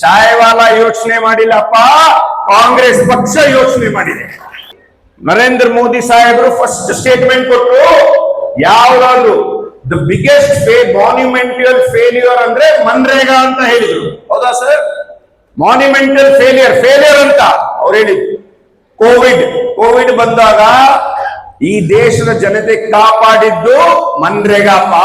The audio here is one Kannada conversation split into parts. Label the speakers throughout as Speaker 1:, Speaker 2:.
Speaker 1: ಚಾಯವಾಲ ಯೋಚನೆ ಮಾಡಿಲ್ಲಪ್ಪ, ಕಾಂಗ್ರೆಸ್ ಪಕ್ಷ ಯೋಚನೆ ಮಾಡಿದೆ. ನರೇಂದ್ರ ಮೋದಿ ಸಾಹೇಬರು ಫಸ್ಟ್ ಸ್ಟೇಟ್ಮೆಂಟ್ ಕೊಟ್ಟರು, ಯಾವ್ದಾದ್ರು ದ ಬಿಗ್ಗೆಸ್ಟ್ ಮಾನ್ಯುಮೆಂಟಲ್ ಫೇಲ್ಯೂರ್ ಅಂದ್ರೆ ಮನ್ರೇಗಾ ಅಂತ ಹೇಳಿದ್ರು. ಹೌದಾ ಸರ್? ಮಾನ್ಯುಮೆಂಟಲ್ ಫೇಲಿಯರ್ ಅಂತ ಅವ್ರು ಹೇಳಿದ್ರು. ಕೋವಿಡ್ ಬಂದಾಗ ಈ ದೇಶದ ಜನತೆ ಕಾಪಾಡಿದ್ದು ಮನ್ರೇಗಾಪ್ಪ.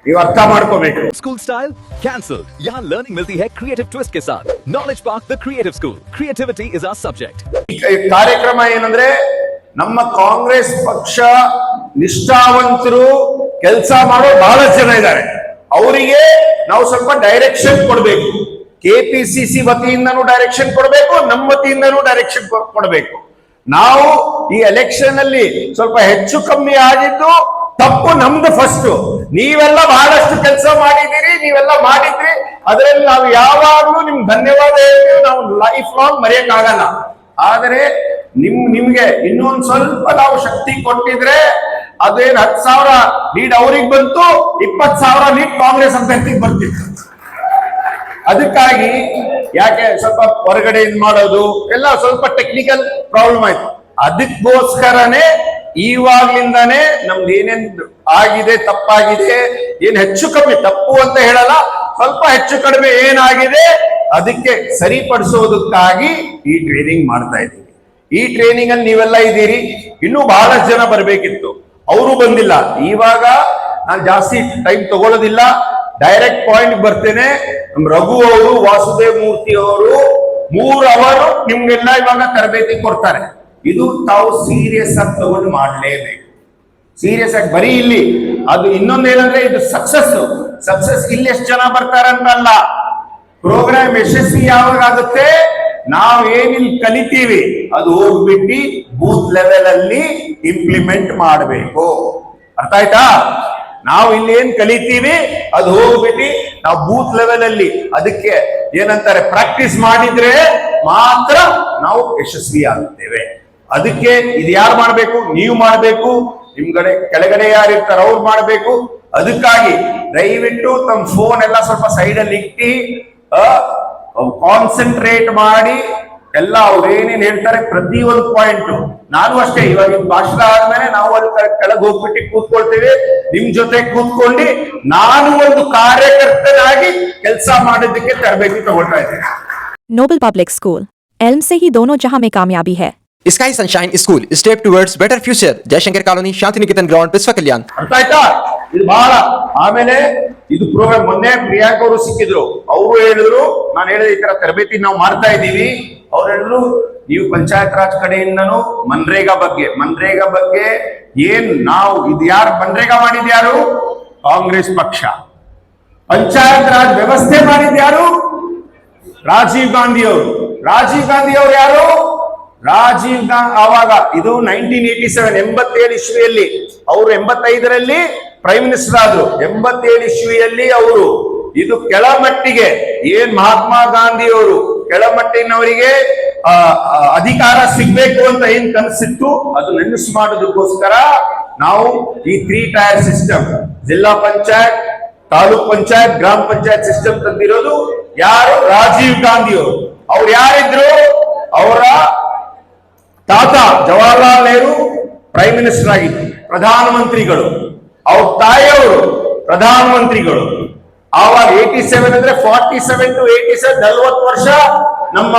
Speaker 1: ನೀವು ಅರ್ಥ ಮಾಡ್ಕೋಬೇಕು.
Speaker 2: School style cancel. यहाँ लर्निंग मिलती है क्रिएटिव ट्विस्ट के साथ। Knowledge park the creative school. Creativity is our subject.
Speaker 1: ಕಾರ್ಯಕ್ರಮ ಏನಂದ್ರೆ, ನಮ್ಮ ಕಾಂಗ್ರೆಸ್ ಪಕ್ಷ ನಿಷ್ಠಾವಂತರು ಕೆಲಸ ಮಾಡೋ ಬಹಳಷ್ಟು ಜನ ಇದ್ದಾರೆ. ಅವರಿಗೆ ನಾವು ಸ್ವಲ್ಪ ಡೈರೆಕ್ಷನ್ ಕೊಡಬೇಕು. ಕೆಪಿಸಿಸಿ ವತಿಯಿಂದನೂ ಡೈರೆಕ್ಷನ್ ಕೊಡಬೇಕು, ನಮ್ಮ ವತಿಯಿಂದನೂ ಡೈರೆಕ್ಷನ್ ಕೊಡಬೇಕು. ನಾವು ಈ ಎಲೆಕ್ಷನ್ ಅಲ್ಲಿ ಸ್ವಲ್ಪ ಹೆಚ್ಚು ಕಮ್ಮಿ ಆಗಿದ್ದು ತಪ್ಪು ನಮ್ದು. ಫಸ್ಟ್ ನೀವೆಲ್ಲ ಬಹಳಷ್ಟು ಕೆಲಸ ಮಾಡಿದ್ದೀರಿ, ನೀವೆಲ್ಲ ಮಾಡಿದ್ರಿ, ಅದರಲ್ಲಿ ನಾವು ಯಾವಾಗ್ಲೂ ನಿಮ್ಗೆ ಧನ್ಯವಾದ ಹೇಳ್ತೀವಿ. ನಾವು ಲೈಫ್ ಲಾಂಗ್ ಮರೆಯಕ್ಕಾಗಲ್ಲ. ಆದರೆ ನಿಮ್ಗೆ ಇನ್ನೊಂದ್ ಸ್ವಲ್ಪ ನಾವು ಶಕ್ತಿ ಕೊಟ್ಟಿದ್ರೆ ಅದೇನ್ 10,000 ಲೀಡ್ ಅವ್ರಿಗೆ ಬಂತು, 20,000 ಲೀಡ್ ಕಾಂಗ್ರೆಸ್ ಅಭ್ಯರ್ಥಿಗೆ ಬರ್ತಿತ್ತು. ಅದಕ್ಕಾಗಿ ಯಾಕೆ ಸ್ವಲ್ಪ ಹೊರಗಡೆ ಇದ್ ಮಾಡೋದು ಎಲ್ಲ ಸ್ವಲ್ಪ ಟೆಕ್ನಿಕಲ್ ಪ್ರಾಬ್ಲಮ್ ಆಯ್ತು. ಅದಕ್ಕೋಸ್ಕರನೇ ಇವಾಗ್ಲಿಂದಾನೇ ನಮ್ದು ಏನೇನ್ ಆಗಿದೆ, ತಪ್ಪಾಗಿದೆ, ಏನ್ ಹೆಚ್ಚು ಕಮ್ಮಿ, ತಪ್ಪು ಅಂತ ಹೇಳಲ್ಲ, ಸ್ವಲ್ಪ ಹೆಚ್ಚು ಕಡಿಮೆ ಏನಾಗಿದೆ ಅದಕ್ಕೆ ಸರಿಪಡಿಸೋದಕ್ಕಾಗಿ ಈ ಟ್ರೈನಿಂಗ್ ಮಾಡ್ತಾ ಇದ್ದೀವಿ. ಈ ಟ್ರೈನಿಂಗ್ ಅಲ್ಲಿ ನೀವೆಲ್ಲ ಇದ್ದೀರಿ, ಇನ್ನೂ ಬಹಳಷ್ಟು ಜನ ಬರ್ಬೇಕಿತ್ತು, ಅವರು ಬಂದಿಲ್ಲ. ಇವಾಗ ನಾನು ಜಾಸ್ತಿ ಟೈಮ್ ತಗೊಳ್ಳೋದಿಲ್ಲ, ಡೈರೆಕ್ಟ್ ಪಾಯಿಂಟ್ ಬರ್ತೇನೆ. ನಮ್ ರಘು ಅವರು, ವಾಸುದೇವ್ ಮೂರ್ತಿ ಅವರು 3 ಅವರ್ ನಿಮ್ಗೆಲ್ಲ ಇವಾಗ ತರಬೇತಿ ಕೊಡ್ತಾರೆ. ಇದು ತಾವು ಸೀರಿಯಸ್ ಆಗಿ ತಗೊಂಡು ಮಾಡಲೇಬೇಕು. ಸೀರಿಯಸ್ ಆಗಿ ಬರೀ ಇಲ್ಲಿ ಅದು ಇನ್ನೊಂದೇನಂದ್ರೆ, ಇದು ಸಕ್ಸಸ್ ಇಲ್ಲಿ ಎಷ್ಟು ಜನ ಬರ್ತಾರಂತಲ್ಲ, ಪ್ರೋಗ್ರಾಮ್ ಯಶಸ್ವಿ ಯಾವಾಗ ಆಗುತ್ತೆ, ನಾವ್ ಏನಿಲ್ಲಿ ಕಲಿತೀವಿ ಅದು ಹೋಗ್ಬಿಟ್ಟು ಬೂತ್ ಲೆವೆಲ್ ಅಲ್ಲಿ ಇಂಪ್ಲಿಮೆಂಟ್ ಮಾಡಬೇಕು. ಅರ್ಥ ಆಯ್ತಾ? ನಾವು ಇಲ್ಲಿ ಏನ್ ಕಲಿತೀವಿ ಅದು ಹೋಗ್ಬಿಟ್ಟು ನಾವು ಬೂತ್ ಲೆವೆಲ್ ಅಲ್ಲಿ ಅದಕ್ಕೆ ಏನಂತಾರೆ ಪ್ರಾಕ್ಟೀಸ್ ಮಾಡಿದ್ರೆ ಮಾತ್ರ ನಾವು ಯಶಸ್ವಿ ಆಗುತ್ತೇವೆ. ಅದಕ್ಕೆ ಇದು ಯಾರು ಮಾಡ್ಬೇಕು? ನೀವು ಮಾಡ್ಬೇಕು. ನಿಮ್ಗಡೆ ಕೆಳಗಡೆ ಯಾರಿರ್ತಾರ ಅವ್ರು ಮಾಡ್ಬೇಕು. ಅದಕ್ಕಾಗಿ ದಯವಿಟ್ಟು ತಮ್ಮ ಫೋನ್ ಎಲ್ಲ ಸ್ವಲ್ಪ ಸೈಡ್ ಅಲ್ಲಿ ಇಟ್ಟು ಕಾನ್ಸಂಟ್ರೇಟ್ ಮಾಡಿ ಎಲ್ಲ ಅವ್ರು ಏನೇನ್ ಹೇಳ್ತಾರೆ ಪ್ರತಿಯೊಂದು ಪಾಯಿಂಟ್. ನಾನು ಅಷ್ಟೇ, ಇವಾಗ ಭಾಷಣ ಆದ್ಮೇಲೆ ನಾವು ಅಲ್ಲಿ ಕೆಳಗೆ ಹೋಗ್ಬಿಟ್ಟು ಕೂತ್ಕೊಳ್ತೇವೆ. ನಿಮ್ ಜೊತೆ ಕೂತ್ಕೊಂಡು ನಾನು ಒಂದು ಕಾರ್ಯಕರ್ತನಾಗಿ ಕೆಲಸ ಮಾಡೋದಕ್ಕೆ ತರಬೇತಿ ತಗೊಳ್ತಾ ಇದ್ದೇನೆ.
Speaker 3: नोबल पब्लिक स्कूल एल्म से ही दोनों जहां में कामयाबी है।
Speaker 4: Sky sunshine school step towards better future. Jaishankar colony, Shanti Niketan ground, Vishwa Kalyan.
Speaker 1: ಅರ್ಥ ಆಯ್ತಾ? ಇದು ಬಹಳ. ಆಮೇಲೆ ಇದು ಪ್ರೋಗ್ರಾಮ್ ಮೊನ್ನೆ ಪ್ರಿಯಾಂಕ್ ಅವರು ಸಿಕ್ಕಿದ್ರು, ಅವರು ಹೇಳಿದ್ರು, ನಾನು ಹೇಳಿದೆ ಈ ತರ ತರಬೇತಿ ನಾವು ಮಾಡ್ತಾ ಇದ್ದೀವಿ. ಅವ್ರು ಹೇಳಿದ್ರು, ನೀವು ಪಂಚಾಯತ್ ರಾಜ್ ಕಡೆಯಿಂದನೂ ಮನ್ರೇಗಾ ಬಗ್ಗೆ ಏನ್ ನಾವು ಇದು ಯಾರು ಮನ್ರೇಗಾ ಮಾಡಿದ್ಯಾರು? ಕಾಂಗ್ರೆಸ್ ಪಕ್ಷ. ಪಂಚಾಯತ್ ರಾಜ್ ವ್ಯವಸ್ಥೆ ಮಾಡಿದ್ಯಾರು? ರಾಜೀವ್ ಗಾಂಧಿ ಅವರು ಯಾರು? ರಾಜೀವ್ ಗಾಂಧಿ. ಆವಾಗ ಇದು 1987 87 ಇಸ್ವಿಯಲ್ಲಿ, ಅವರು 85ರಲ್ಲಿ ಪ್ರೈಮ್ ಮಿನಿಸ್ಟರ್ ಆದ್ರು. 87 ಇಸ್ವಿಯಲ್ಲಿ ಅವರು ಇದು ಕೆಳಮಟ್ಟಿಗೆ ಏನ್ ಮಹಾತ್ಮ ಗಾಂಧಿ ಅವರು ಕೆಳಮಟ್ಟಿನವರಿಗೆ ಅಧಿಕಾರ ಸಿಗ್ಬೇಕು ಅಂತ ಏನ್ ಕನಸಿತ್ತು ಅದು ನೆನಸು ಮಾಡೋದಕ್ಕೋಸ್ಕರ ನಾವು ಈ 3 ಟೈರ್ ಸಿಸ್ಟಮ್, ಜಿಲ್ಲಾ ಪಂಚಾಯತ್, ತಾಲೂಕ್ ಪಂಚಾಯತ್, ಗ್ರಾಮ ಪಂಚಾಯತ್ ಸಿಸ್ಟಮ್ ತಂದಿರೋದು ಯಾರು? ರಾಜೀವ್ ಗಾಂಧಿ ಅವರು. ಅವ್ರು ಯಾರಿದ್ರು? ಅವರ ತಾತ ಜವಾಹರ್ಲಾಲ್ ನೆಹರು ಪ್ರೈಮ್ ಮಿನಿಸ್ಟರ್ ಆಗಿದ್ರು, ಪ್ರಧಾನಮಂತ್ರಿಗಳು. ಅವ್ರ ತಾಯಿಯವರು ಪ್ರಧಾನಮಂತ್ರಿಗಳು. ಆವಾಗ 87 ಅಂದ್ರೆ 47 to 87 40 ವರ್ಷ ನಮ್ಮ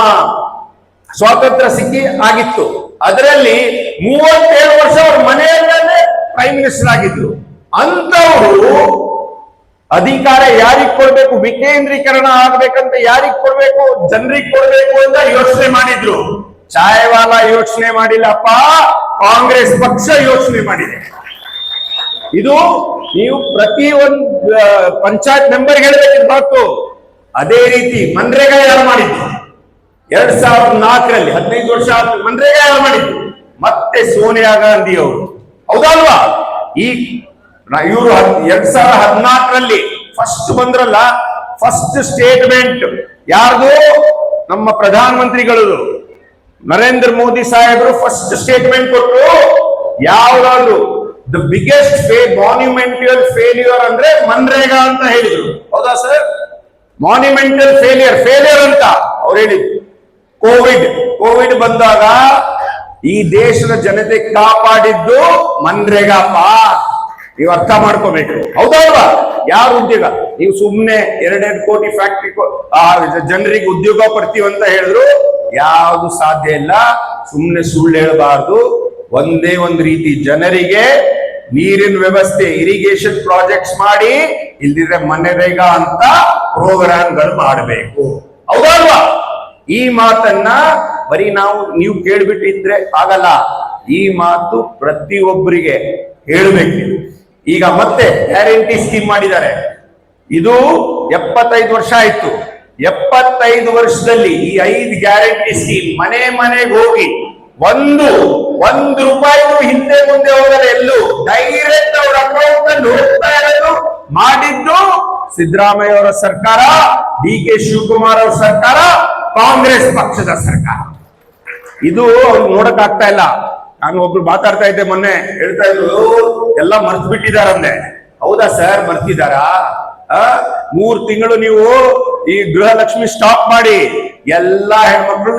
Speaker 1: ಸ್ವಾತಂತ್ರ್ಯ ಸಿಕ್ಕಿ ಆಗಿತ್ತು. ಅದರಲ್ಲಿ 37 ವರ್ಷ ಅವ್ರ ಮನೆಯಲ್ಲೇ ಪ್ರೈಮ್ ಮಿನಿಸ್ಟರ್ ಆಗಿದ್ರು. ಅಂತವರು ಅಧಿಕಾರ ಯಾರಿಗ್ ಕೊಡ್ಬೇಕು, ವಿಕೇಂದ್ರೀಕರಣ ಆಗ್ಬೇಕಂತ ಯಾರಿಗ್ ಕೊಡ್ಬೇಕು, ಜನರಿಗೆ ಕೊಡ್ಬೇಕು ಅಂತ ಯೋಚನೆ ಮಾಡಿದ್ರು. ಚಾಯವಾಲ ಯೋಚನೆ ಮಾಡಿಲ್ಲಪ್ಪ, ಕಾಂಗ್ರೆಸ್ ಪಕ್ಷ ಯೋಚನೆ ಮಾಡಿದೆ. ಇದು ನೀವು ಪ್ರತಿ ಒಂದು ಪಂಚಾಯತ್ ಮೆಂಬರ್ ಹೇಳ್ಬೇಕಿತ್ತು. ಅದೇ ರೀತಿ ಮನ್ರೇಗಾ ಯಾರು ಮಾಡಿದ್ದು? 2004ರಲ್ಲಿ 15 ವರ್ಷ ಮನ್ರೇಗಾ ಯಾರು ಮಾಡಿದ್ದು? ಮತ್ತೆ ಸೋನಿಯಾ ಗಾಂಧಿ ಅವರು. ಹೌದಲ್ವಾ? ಈ ಇವರು 2014ರಲ್ಲಿ ಫಸ್ಟ್ ಬಂದ್ರಲ್ಲ, ಫಸ್ಟ್ ಸ್ಟೇಟ್ಮೆಂಟ್ ಯಾರ್ದು? ನಮ್ಮ ಪ್ರಧಾನಮಂತ್ರಿಗಳದು. ನರೇಂದ್ರ ಮೋದಿ ಸಾಹೇಬರು ಫಸ್ಟ್ ಸ್ಟೇಟ್ಮೆಂಟ್ ಕೊಟ್ಟರು, ಯಾವ್ದಾದ್ರು ದ ಬಿಗ್ಗೆಸ್ಟ್ ಮಾನ್ಯುಮೆಂಟಲ್ ಫೇಲ್ಯೂರ್ ಅಂದ್ರೆ ಮನ್ರೇಗಾ ಅಂತ ಹೇಳಿದ್ರು. ಹೌದಾ ಸರ್? ಮಾನ್ಯುಮೆಂಟಲ್ ಫೇಲಿಯರ್ ಅಂತ ಅವ್ರು ಹೇಳಿದ್ರು. ಕೋವಿಡ್ ಬಂದಾಗ ಈ ದೇಶದ ಜನತೆ ಕಾಪಾಡಿದ್ದು ಮನ್ರೇಗಾಪ. ನೀವು ಅರ್ಥ ಮಾಡ್ಕೋಬೇಕು, ಹೌದಲ್ವಾ? ಯಾರು ಉದ್ಯೋಗ, ನೀವು ಸುಮ್ನೆ 2 ಕೋಟಿ ಫ್ಯಾಕ್ಟ್ರಿ ಜನರಿಗೆ ಉದ್ಯೋಗ ಕೊಡ್ತೀವಿ ಅಂತ ಹೇಳಿದ್ರು ಯಾವುದು ಸಾಧ್ಯ ಇಲ್ಲ. ಸುಮ್ನೆ ಸುಳ್ಳು ಹೇಳಬಾರ್ದು. ಒಂದೇ ಒಂದು ರೀತಿ ಜನರಿಗೆ ನೀರಿನ ವ್ಯವಸ್ಥೆ, ಇರಿಗೇಷನ್ ಪ್ರಾಜೆಕ್ಟ್ಸ್ ಮಾಡಿ, ಇಲ್ದಿದ್ರೆ ಮನ್ರೇಗಾ ಅಂತ ಪ್ರೋಗ್ರಾಮ್ಗಳು ಮಾಡಬೇಕು, ಹೌದಲ್ವಾ? ಈ ಮಾತನ್ನ ಬರೀ ನೀವು ಕೇಳ್ಬಿಟ್ಟಿದ್ರೆ ಆಗಲ್ಲ. ಈ ಮಾತು ಪ್ರತಿಯೊಬ್ಬರಿಗೆ ಹೇಳ್ಬೇಕು. ಈಗ ಮತ್ತೆ ಗ್ಯಾರಂಟಿ ಸ್ಕೀಮ್ ಮಾಡಿದ್ದಾರೆ. ಇದು 75 ವರ್ಷ ಆಯ್ತು. 75 ವರ್ಷದಲ್ಲಿ ಈ 5 ಗ್ಯಾರಂಟಿ ಸ್ಕೀಮ್ ಮನೆಗೆ ಹೋಗಿ ಒಂದು ರೂಪಾಯಿಗೂ ಹಿಂದೆ ಮುಂದೆ ಹೋಗಲ್ಲ, ಎಲ್ಲೂ ಡೈರೆಕ್ಟ್ ಅವರ ಅಕೌಂಟ್ ಅಲ್ಲಿ ಹೋಗ್ತಾ ಇರೋದು ಮಾಡಿದ್ದು ಸಿದ್ದರಾಮಯ್ಯ ಅವರ ಸರ್ಕಾರ, DK ಶಿವಕುಮಾರ್ ಅವರ ಸರ್ಕಾರ, ಕಾಂಗ್ರೆಸ್ ಪಕ್ಷದ ಸರ್ಕಾರ. ಇದು ಅವ್ರಿಗೆ ನೋಡಕ್ ಆಗ್ತಾ ಇಲ್ಲ. ನಾನು ಒಬ್ರು ಮಾತಾಡ್ತಾ ಇದ್ದೆ ಮೊನ್ನೆ, ಹೇಳ್ತಾ ಇದ್ರು ಎಲ್ಲ ಮರ್ತು ಬಿಟ್ಟಿದಾರಂದೆ. ಹೌದಾ ಸರ್, ಮರ್ತಿದಾರಾ? 3 ತಿಂಗಳು ನೀವು ಈ ಗೃಹಲಕ್ಷ್ಮಿ ಸ್ಟಾಪ್ ಮಾಡಿ ಎಲ್ಲಾ ಹೆಣ್ಮಕ್ಳು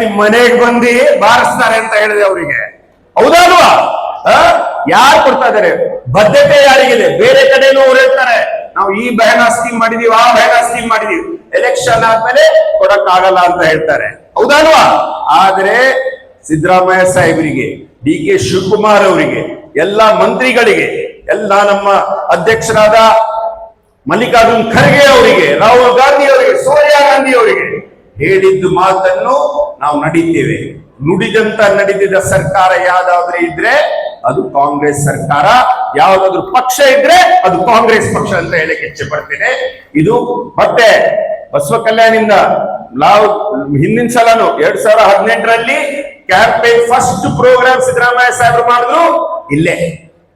Speaker 1: ನಿಮ್ ಮನೆಗೆ ಬಂದು ಬಾರಿಸ್ತಾರೆ ಅಂತ ಹೇಳಿದೆ ಅವರಿಗೆ, ಹೌದಲ್ವಾ? ಯಾರು ಕೊಡ್ತಾ ಇದಾರೆ? ಬದ್ಧತೆ ಯಾರಿಗಿದೆ? ಬೇರೆ ಕಡೆನೂ ಅವ್ರು ಹೇಳ್ತಾರೆ ನಾವು ಈ ಬಹನಾ ಸ್ಕೀಮ್ ಮಾಡಿದೀವಿ, ಆ ಬಹನಾ ಸ್ಕೀಮ್ ಮಾಡಿದೀವಿ, ಎಲೆಕ್ಷನ್ ಆದ್ಮೇಲೆ ಕೊಡಕ್ ಆಗಲ್ಲ ಅಂತ ಹೇಳ್ತಾರೆ, ಹೌದಲ್ವಾ? ಆದ್ರೆ ಸಿದ್ದರಾಮಯ್ಯ ಸಾಹೇಬರಿಗೆ, DK ಶಿವಕುಮಾರ್ ಅವರಿಗೆ, ಎಲ್ಲ ಮಂತ್ರಿಗಳಿಗೆ, ಎಲ್ಲ ನಮ್ಮ ಅಧ್ಯಕ್ಷರಾದ ಮಲ್ಲಿಕಾರ್ಜುನ್ ಖರ್ಗೆ ಅವರಿಗೆ, ರಾಹುಲ್ ಗಾಂಧಿ ಅವರಿಗೆ, ಸೋನಿಯಾ ಗಾಂಧಿ ಅವರಿಗೆ ಹೇಳಿದ್ದು ಮಾತನ್ನು ನಾವು ನಡೀತೇವೆ. ನುಡಿದಂತ ನಡೆದಿದ್ದ ಸರ್ಕಾರ ಯಾವ್ದಾದ್ರು ಇದ್ರೆ ಅದು ಕಾಂಗ್ರೆಸ್ ಸರ್ಕಾರ, ಯಾವ್ದಾದ್ರು ಪಕ್ಷ ಇದ್ರೆ ಅದು ಕಾಂಗ್ರೆಸ್ ಪಕ್ಷ ಅಂತ ಹೇಳಕ್ಕೆ ಇಚ್ಛೆ ಪಡ್ತೇನೆ. ಇದು ಮತ್ತೆ ಬಸವ ಕಲ್ಯಾಣಿಂದ ನಾವು ಹಿಂದಿನ ಸಲಾನು 2018ರಲ್ಲಿ ಕ್ಯಾಂಪೇನ್ ಫಸ್ಟ್ ಪ್ರೋಗ್ರಾಮ್ ಸಿದ್ದರಾಮಯ್ಯ ಸಾಹೇಬರು ಮಾಡಿದ್ರು ಇಲ್ಲೇ,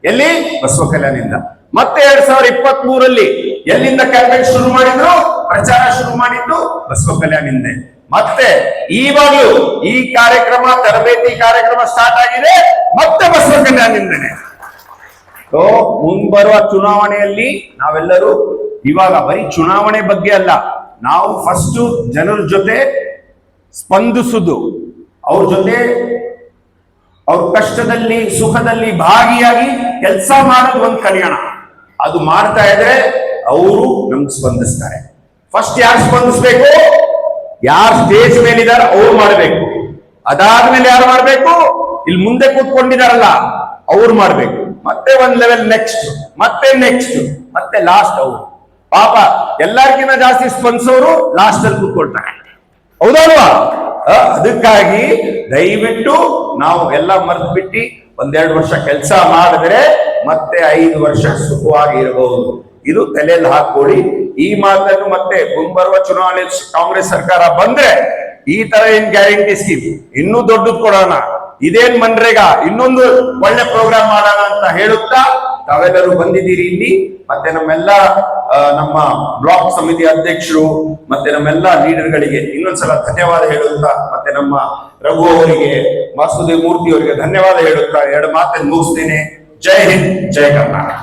Speaker 1: ಎಲ್ಲಿ? ಬಸವ ಕಲ್ಯಾಣಿಂದ. ಮತ್ತೆ 2023ರಲ್ಲಿ ಎಲ್ಲಿಂದ ಕ್ಯಾಂಪೇನ್ ಶುರು ಮಾಡಿದ್ರು? ಪ್ರಚಾರ ಶುರು ಮಾಡಿದ್ದು ಬಸವ ಕಲ್ಯಾಣಿಂದ. ಮತ್ತೆ ಈವಾಗಲೂ ಈ ಕಾರ್ಯಕ್ರಮ, ತರಬೇತಿ ಕಾರ್ಯಕ್ರಮ ಸ್ಟಾರ್ಟ್ ಆಗಿದೆ ಮತ್ತೆ ಬಸವ ಕಲ್ಯಾಣಿಂದನೇ. ಮುಂಬರುವ ಚುನಾವಣೆಯಲ್ಲಿ ನಾವೆಲ್ಲರೂ ಇವಾಗ ಬರೀ ಚುನಾವಣೆ ಬಗ್ಗೆ ಅಲ್ಲ, ನಾವು ಫಸ್ಟ್ ಜನರ ಜೊತೆ ಸ್ಪಂದಿಸುದು, ಅವ್ರ ಜೊತೆ ಅವ್ರ ಕಷ್ಟದಲ್ಲಿ ಸುಖದಲ್ಲಿ ಭಾಗಿಯಾಗಿ ಕೆಲಸ ಮಾಡೋದು ಒಂದು ಕಲ್ಯಾಣ. ಅದು ಮಾಡ್ತಾ ಇದ್ರೆ ಅವರು ನಮ್ಗೆ ಸ್ಪಂದಿಸ್ತಾರೆ. ಫಸ್ಟ್ ಯಾರು ಸ್ಪಂದಿಸ್ಬೇಕು? ಯಾರು ಸ್ಟೇಜ್ ಮೇಲಿದ್ದಾರೆ ಅವ್ರು ಮಾಡ್ಬೇಕು. ಅದಾದ್ಮೇಲೆ ಯಾರು ಮಾಡ್ಬೇಕು? ಇಲ್ಲಿ ಮುಂದೆ ಕೂತ್ಕೊಂಡಿದಾರಲ್ಲ ಅವ್ರು ಮಾಡ್ಬೇಕು. ಮತ್ತೆ ಒಂದ್ ಲೆವೆಲ್ ನೆಕ್ಸ್ಟ್, ಮತ್ತೆ ಲಾಸ್ಟ್ ಅವರು. ಪಾಪ ಎಲ್ಲರಿಗಿಂತ ಜಾಸ್ತಿ ಸ್ಪಂದಿಸೋರು ಲಾಸ್ಟ್ ಅಲ್ಲಿ ಕೂತ್ಕೊಳ್ತಾರೆ, ಹೌದಲ್ವಾ? ಅದಕ್ಕಾಗಿ ದಯವಿಟ್ಟು ನಾವು ಎಲ್ಲ ಮರ್ತು ಬಿಟ್ಟು 1-2 ವರ್ಷ ಕೆಲಸ ಮಾಡಿದ್ರೆ ಮತ್ತೆ 5 ವರ್ಷ ಸುಖವಾಗಿ ಇರಬಹುದು. ಇದು ತಲೆಯಲ್ಲಿ ಹಾಕೊಳ್ಳಿ. ಈ ಮಾತನ್ನು ಮತ್ತೆ ಮುಂಬರುವ ಚುನಾವಣೆ ಕಾಂಗ್ರೆಸ್ ಸರ್ಕಾರ ಬಂದ್ರೆ ಈ ತರ ಏನ್ ಗ್ಯಾರಂಟಿ ಸ್ಕೀಮ್ ಇನ್ನೂ ದೊಡ್ಡದು ಕೊಡೋಣ, ಇದೇನ್ ಮನ್ರೇಗಾ ಇನ್ನೊಂದು ಒಳ್ಳೆ ಪ್ರೋಗ್ರಾಮ್ ಮಾಡೋಣ ಅಂತ ಹೇಳುತ್ತಾ ತಾವೆಲ್ಲರೂ ಬಂದಿದ್ದೀರಿ ಇಲ್ಲಿ. ಮತ್ತೆ ನಮ್ಮ ಬ್ಲಾಕ್ ಸಮಿತಿ ಅಧ್ಯಕ್ಷರು ಮತ್ತೆ ನಮ್ಮೆಲ್ಲ ಲೀಡರ್ಗಳಿಗೆ ಇನ್ನೊಂದ್ಸಲ ಧನ್ಯವಾದ ಹೇಳುತ್ತಾ, ಮತ್ತೆ ನಮ್ಮ ರಘು ಅವರಿಗೆ, ವಾಸುದೇವ್ ಮೂರ್ತಿ ಅವರಿಗೆ ಧನ್ಯವಾದ ಹೇಳುತ್ತಾ 2 ಮಾತನ್ನು ಮುಗಿಸ್ತೇನೆ. ಜೈ ಹಿಂದ್, ಜೈ ಕರ್ನಾಟಕ.